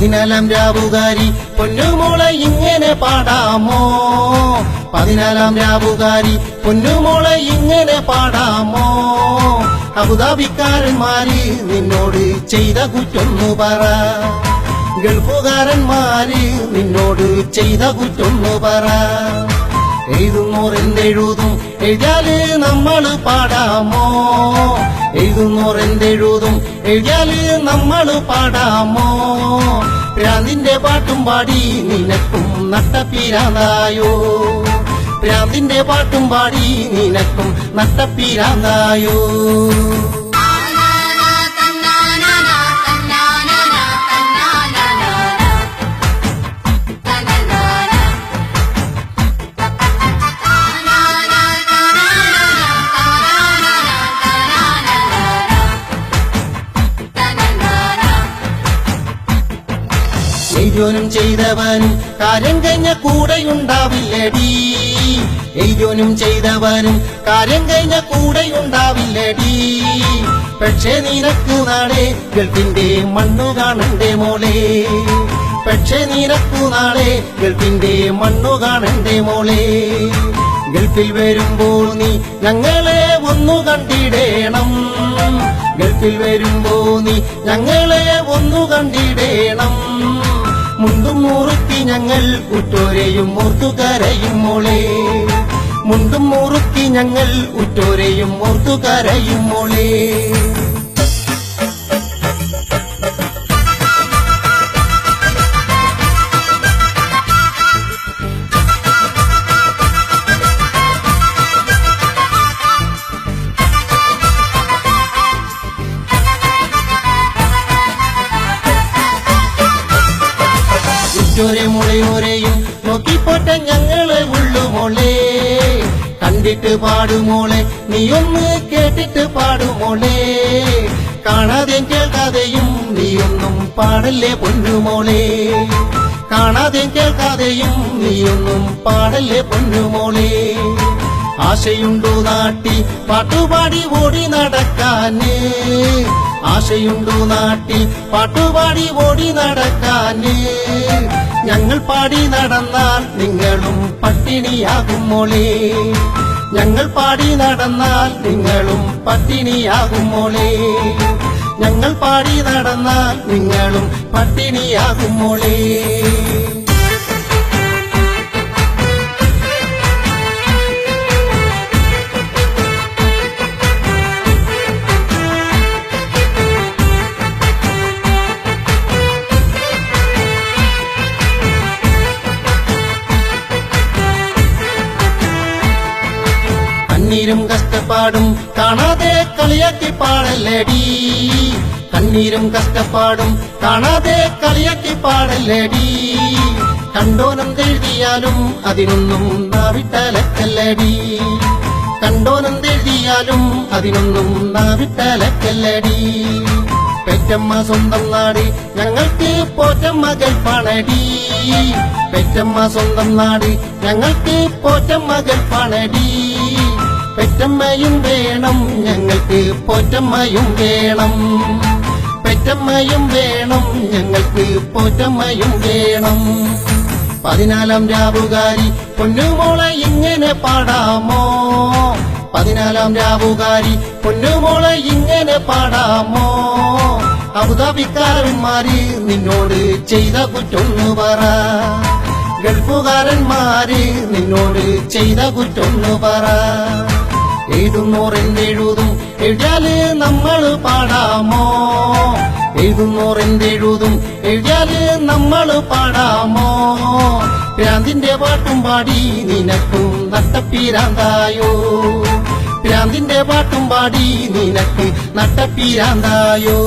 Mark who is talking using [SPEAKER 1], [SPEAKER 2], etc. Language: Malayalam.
[SPEAKER 1] 14 രാവുകാരി പൊന്നുമോളെ ഇങ്ങനെ പാടാമോ? 14 രാവുകാരി പൊന്നുമോളെ ഇങ്ങനെ പാടാമോ? അബുദാബിക്കാരന്മാര് നിന്നോട് ചെയ്ത കുറ്റൊന്നു പറ, ഗൾഫുകാരന്മാര് നിന്നോട് ചെയ്ത കുറ്റൊന്നു പറ. എഴുതുന്നോരെന്തെഴുതും എഴുതിയാല് നമ്മള് പാടാമോ? എഴുതുന്നോരെന്തെഴുതും എഴുതിയാല് നമ്മള് പാടാമോ? പ്രാന്തിന്റെ പാട്ടും പാടി നിനക്കും നട്ടപ്പീരാന്തായോ? പ്രാന്തിന്റെ പാട്ടും പാടി നിനക്കും നട്ടപ്പീരാന്തായോ? എയ്യോനും ചെയ്തവനും കാര്യം കഴിഞ്ഞ കൂടെയുണ്ടാവില്ലടി. എയ്യോനും ചെയ്തവനും കാര്യം കഴിഞ്ഞ കൂടെയുണ്ടാവില്ലടി. പക്ഷേ നിനക്ക് നാളെ ഗൾഫിന്റെ മണ്ണു കാണണ്ടേ മോളെ. പക്ഷേ നിനക്ക് നാളെ ഗൾഫിന്റെ മണ്ണു കാണണ്ടേ മോളെ. ഗൾഫിൽ വരുമ്പോൾ നീ ഞങ്ങളെ ഒന്നു കണ്ടിടേണം. ഗൾഫിൽ വരുമ്പോ നീ ഞങ്ങളെ ഒന്നു കണ്ടിടേണം. മുണ്ടും മുറുക്കി ഞങ്ങൾ ഉറ്റോരെയും ഓർത്തു കരയും മോളെ. മുണ്ടും മുറുക്കി ഞങ്ങൾ ഉറ്റോരെയും ഓർത്തു കരയും മോളെ. ഉറ്റോരെ മുളയോരെയും നോക്കിപ്പോറ്റ ഞങ്ങളെ ഉള്ളു മോളെ. കണ്ടിട്ട് പാടുമോളെ, നീയൊന്ന് കേട്ടിട്ട് പാടുമോളെ. കാണാതെയും കേൾക്കാതെയും നീയൊന്നും പാടല്ലേ പൊന്നുമോളെ. കാണാതെയും കേൾക്കാതെയും നീയൊന്നും പാടല്ലേ പൊന്നുമോളെ. ആശയുണ്ടോ നാട്ടി പാട്ടുപാടി ഓടി നടക്കാന്? ആശയുണ്ടോ നാട്ടി പാട്ടുപാടി ഓടി നടക്കാന്? ഞങ്ങൾ പാടി നടന്നാൽ നിങ്ങളും പട്ടിണിയാകും മോളെ. ഞങ്ങൾ പാടി നടന്നാൽ നിങ്ങളും പട്ടിണിയാകും മോളെ. ഞങ്ങൾ പാടി നടന്നാൽ നിങ്ങളും പട്ടിണിയാകും മോളെ. കണ്ണീരും കഷ്ടപ്പാടും കാണാതെ കളിയാക്കി പാടല്ലേടി. കണ്ണീരും കഷ്ടപ്പാടും കാണാതെ കളിയാക്കി പാടല്ലേടി. കണ്ടോനെന്തെഴുതിയാലും അതിനൊന്നും നാവിട്ടലക്കല്ലടി. കണ്ടോനെന്തെഴുതിയാലും അതിനൊന്നും നാവിട്ടലക്കല്ലടി. പെറ്റമ്മ സ്വന്തം നാട് ഞങ്ങൾക്ക് പോറ്റമ്മ ഗൾഫാണടി. പെറ്റമ്മ സ്വന്തം നാട് ഞങ്ങൾക്ക് പോറ്റമ്മ ഗൾഫാണടി. പെറ്റമ്മയും വേണം ഞങ്ങൾക്ക് പോറ്റമ്മയും വേണം. പെറ്റമ്മയും വേണം ഞങ്ങൾക്ക് പോറ്റമ്മയും വേണം. 14 രാവുകാരി പൊന്നുമോളെ ഇങ്ങനെ പാടാമോ? 14 രാവുകാരി പൊന്നുമോളെ ഇങ്ങനെ പാടാമോ? അബുദാബിക്കാരന്മാര് നിന്നോട് ചെയ്ത കുറ്റൊന്നു പറ, ഗൾഫുകാരന്മാര് നിന്നോട് ചെയ്ത കുറ്റൊന്നു പറ. എഴുതുന്നോരെന്തെഴുതും എഴുതിയാല് നമ്മള് പാടാമോ? എഴുതുന്നോരെന്തെഴുതും എഴുതിയാല് നമ്മള് പാടാമോ? പ്രാന്തിന്റെ പാട്ടും പാടി നിനക്കും നട്ടപ്പീരാന്തായോ? പ്രാന്തിന്റെ പാട്ടും പാടി നിനക്ക് നട്ടപ്പീരാന്തായോ?